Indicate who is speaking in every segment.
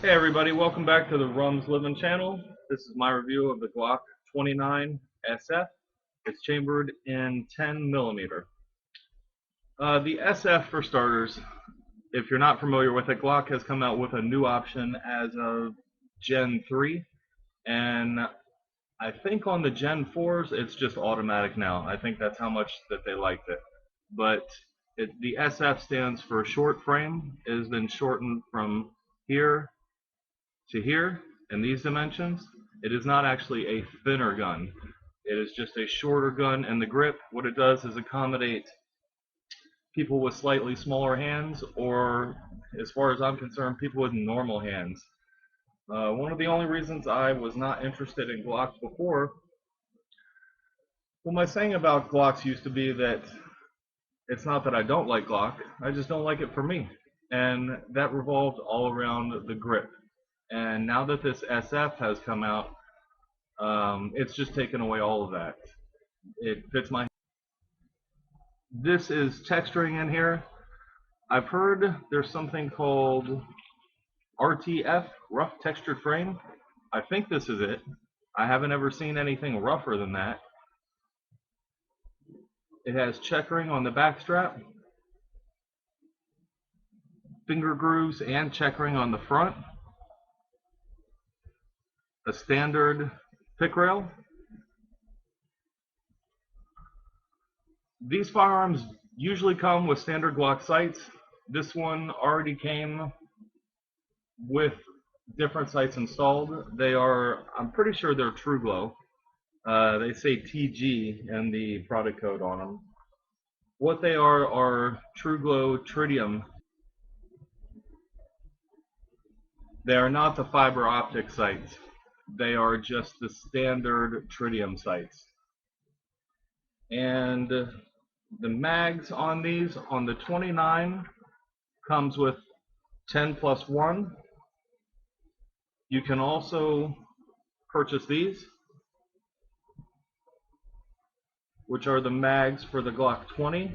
Speaker 1: Hey everybody, welcome back to the Rums Living channel. This is my review of the Glock 29 SF. It's chambered in 10 millimeter. The SF, for starters, if you're not familiar with it, Glock has come out with a new option as of Gen 3, and I think on the Gen 4s it's just automatic now. I think that's how much that they liked it. But the SF stands for short frame. It has been shortened from here to here in these dimensions. It is not actually a thinner gun. It is just a shorter gun, and the grip, what it does is accommodate people with slightly smaller hands, or as far as I'm concerned, people with normal hands. One of the only reasons I was not interested in Glocks before, well, my saying about Glocks used to be that it's not that I don't like Glock, I just don't like it for me. And that revolved all around the grip. And now that this SF has come out, it's just taken away all of that. It fits my. This is texturing in here. I've heard there's something called RTF, rough textured frame. I think this is it. I haven't ever seen anything rougher than that. It has checkering on the back strap, finger grooves and checkering on the front, a standard pick rail. These firearms usually come with standard Glock sights. This one already came with different sights installed. They are, I'm pretty sure they're True Glow. They say TG in the product code on them. What they are True Glow tritium. They are not the fiber optic sights. They are just the standard tritium sights. And the mags on these, on the 29, comes with 10+1. You can also purchase these, which are the mags for the Glock 20.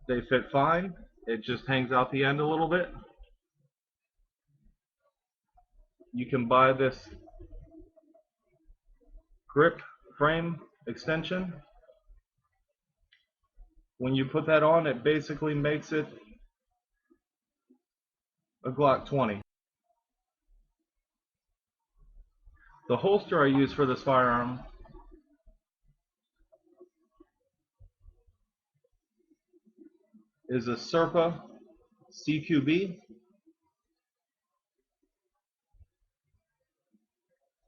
Speaker 1: They fit fine. It just hangs out the end a little bit. You can buy this grip frame extension. When you put that on, it basically makes it a Glock 20. The holster I use for this firearm is a Serpa CQB.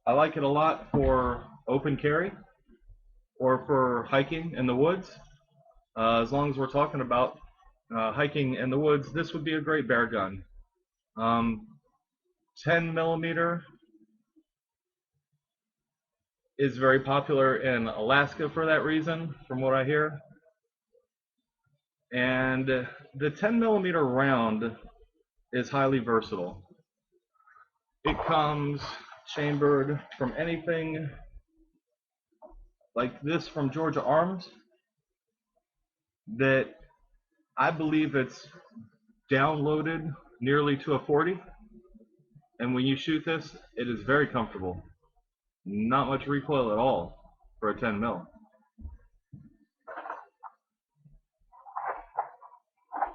Speaker 1: I like it a lot for open carry or for hiking in the woods. As long as we're talking about hiking in the woods, this would be a great bear gun. 10 millimeter is very popular in Alaska for that reason, from what I hear. And the 10 millimeter round is highly versatile. It comes chambered from anything like this from Georgia Arms, that I believe it's downloaded nearly to a 40. And when you shoot this, it is very comfortable. Not much recoil at all for a 10 mil.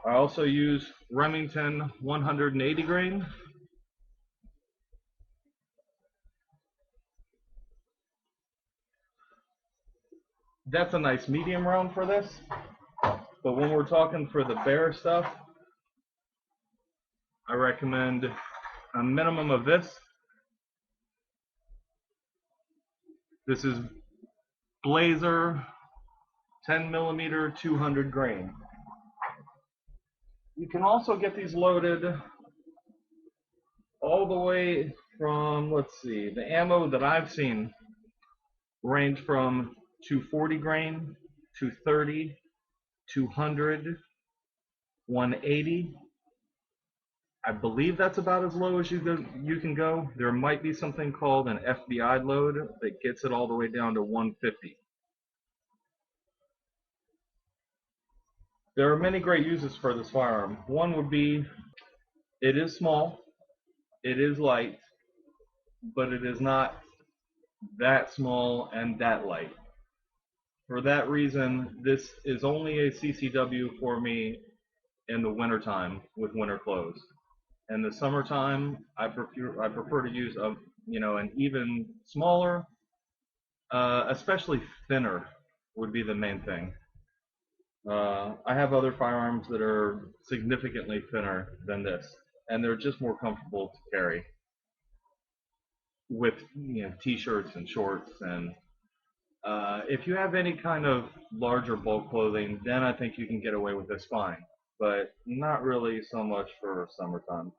Speaker 1: I also use Remington 180 grain. That's a nice medium round for this. But when we're talking for the bear stuff, I recommend a minimum of this. This is Blazer 10 millimeter 200 grain. You can also get these loaded all the way from, let's see, the ammo that I've seen range from 240 grain, 230, 200, 180. I believe that's about as low as you can go. There might be something called an FBI load that gets it all the way down to 150. There are many great uses for this firearm. One would be, it is small. It is light, but it is not that small and that light. For that reason, this is only a CCW for me in the wintertime with winter clothes. In the summertime, I prefer to use an even smaller, especially thinner would be the main thing. I have other firearms that are significantly thinner than this, and they're just more comfortable to carry with t-shirts and shorts. And if you have any kind of larger bulk clothing, then I think you can get away with this fine, but not really so much for summertime.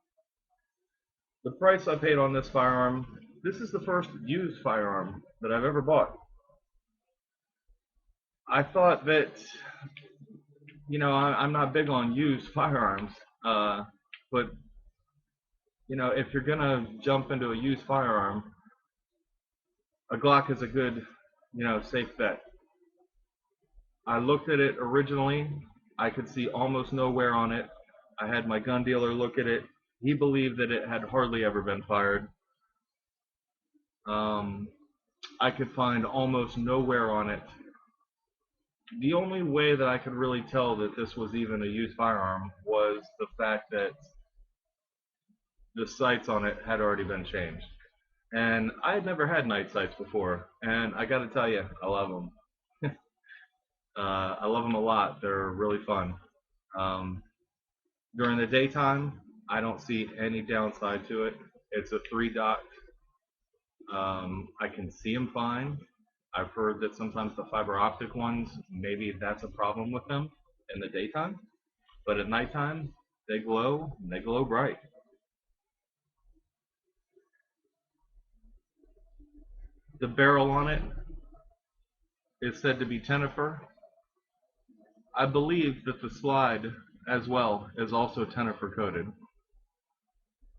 Speaker 1: The price I paid on this firearm, this is the first used firearm that I've ever bought. I thought that, I'm not big on used firearms, but, if you're going to jump into a used firearm, a Glock is a good, safe bet. I looked at it originally. I could see almost no wear on it. I had my gun dealer look at it. He believed that it had hardly ever been fired. I could find almost no wear on it. The only way that I could really tell that this was even a used firearm was the fact that the sights on it had already been changed. And I had never had night sights before, and I got to tell you, I love them. I love them a lot. They're really fun. Um, During the daytime, I don't see any downside to it. It's a 3-dot. I can see them fine. I've heard that sometimes the fiber optic ones, maybe that's a problem with them in the daytime, but at nighttime, they glow, and they glow bright. The barrel on it is said to be Tenifer. I believe that the slide as well is also Tenifer coated.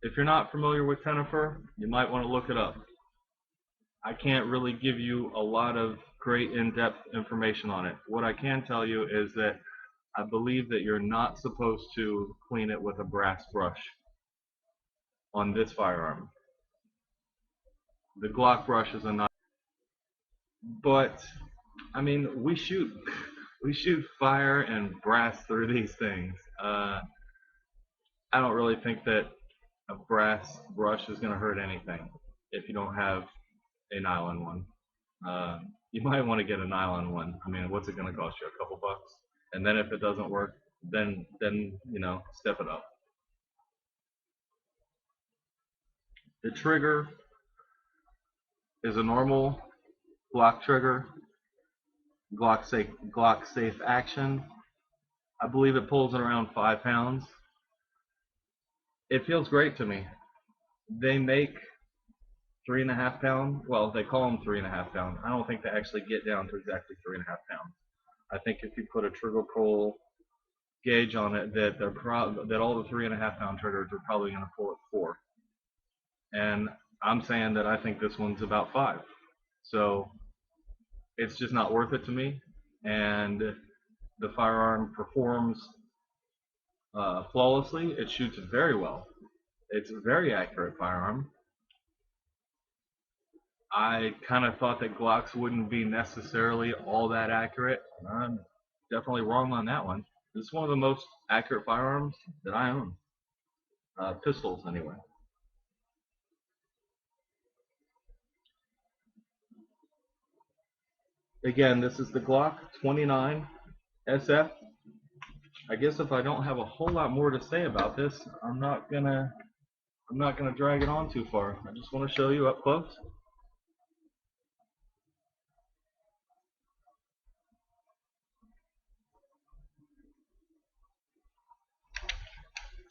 Speaker 1: If you're not familiar with Tenifer, you might want to look it up. I can't really give you a lot of great in-depth information on it. What I can tell you is that I believe that you're not supposed to clean it with a brass brush on this firearm. The Glock brush is a nice, but I mean, we shoot fire and brass through these things. I don't really think that a brass brush is going to hurt anything if you don't have a nylon one. You might want to get a nylon one. I mean, what's it going to cost you? A couple bucks? And then if it doesn't work, then step it up. The trigger is a normal Glock trigger, Glock safe action. I believe it pulls at around 5 pounds. It feels great to me. They make 3.5 pound. Well, they call them 3.5 pound. I don't think they actually get down to exactly 3.5 pounds. I think if you put a trigger pull gauge on it, that that all the 3.5 pound triggers are probably going to pull at 4. And I'm saying that I think this one's about 5. So it's just not worth it to me. And the firearm performs flawlessly. It shoots very well. It's a very accurate firearm. I kind of thought that Glocks wouldn't be necessarily all that accurate. I'm definitely wrong on that one. This is one of the most accurate firearms that I own. Pistols, anyway. Again, this is the Glock 29 SF. I guess if I don't have a whole lot more to say about this, I'm not gonna drag it on too far. I just want to show you up close.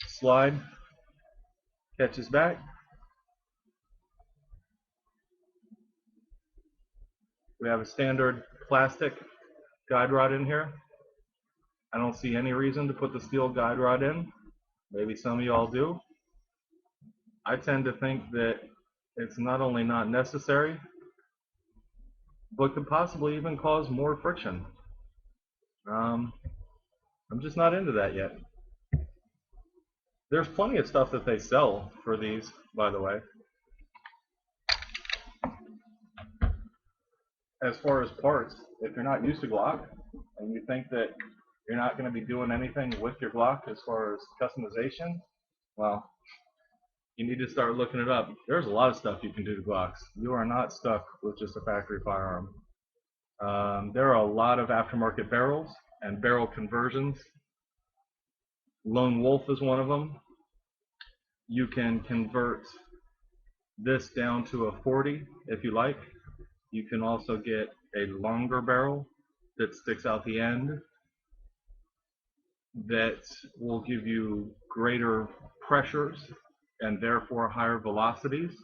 Speaker 1: Slide catches back. We have a standard plastic guide rod in here. I don't see any reason to put the steel guide rod in. Maybe some of y'all do. I tend to think that it's not only not necessary, but could possibly even cause more friction. I'm just not into that yet. There's plenty of stuff that they sell for these, by the way. As far as parts, if you're not used to Glock and you think that you're not going to be doing anything with your Glock as far as customization, well, you need to start looking it up. There's a lot of stuff you can do to Glocks. You are not stuck with just a factory firearm. There are a lot of aftermarket barrels and barrel conversions. Lone Wolf is one of them. You can convert this down to a 40 if you like. You can also get a longer barrel that sticks out the end that will give you greater pressures and therefore higher velocities.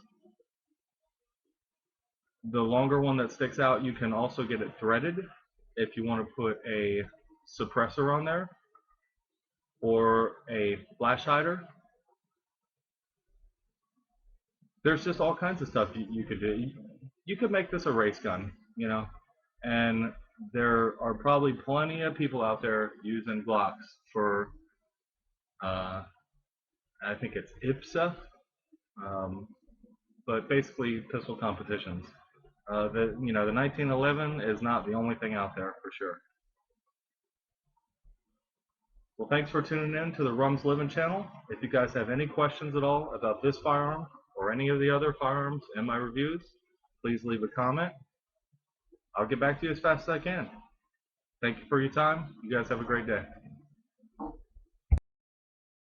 Speaker 1: The longer one that sticks out, you can also get it threaded if you want to put a suppressor on there or a flash hider. There's just all kinds of stuff you could do. You could make this a race gun, you know, and there are probably plenty of people out there using Glocks for, I think it's IPSA, but basically pistol competitions. The 1911 is not the only thing out there for sure. Well, thanks for tuning in to the Rums Living channel. If you guys have any questions at all about this firearm or any of the other firearms in my reviews, please leave a comment. I'll get back to you as fast as I can. Thank you for your time. You guys have a great day.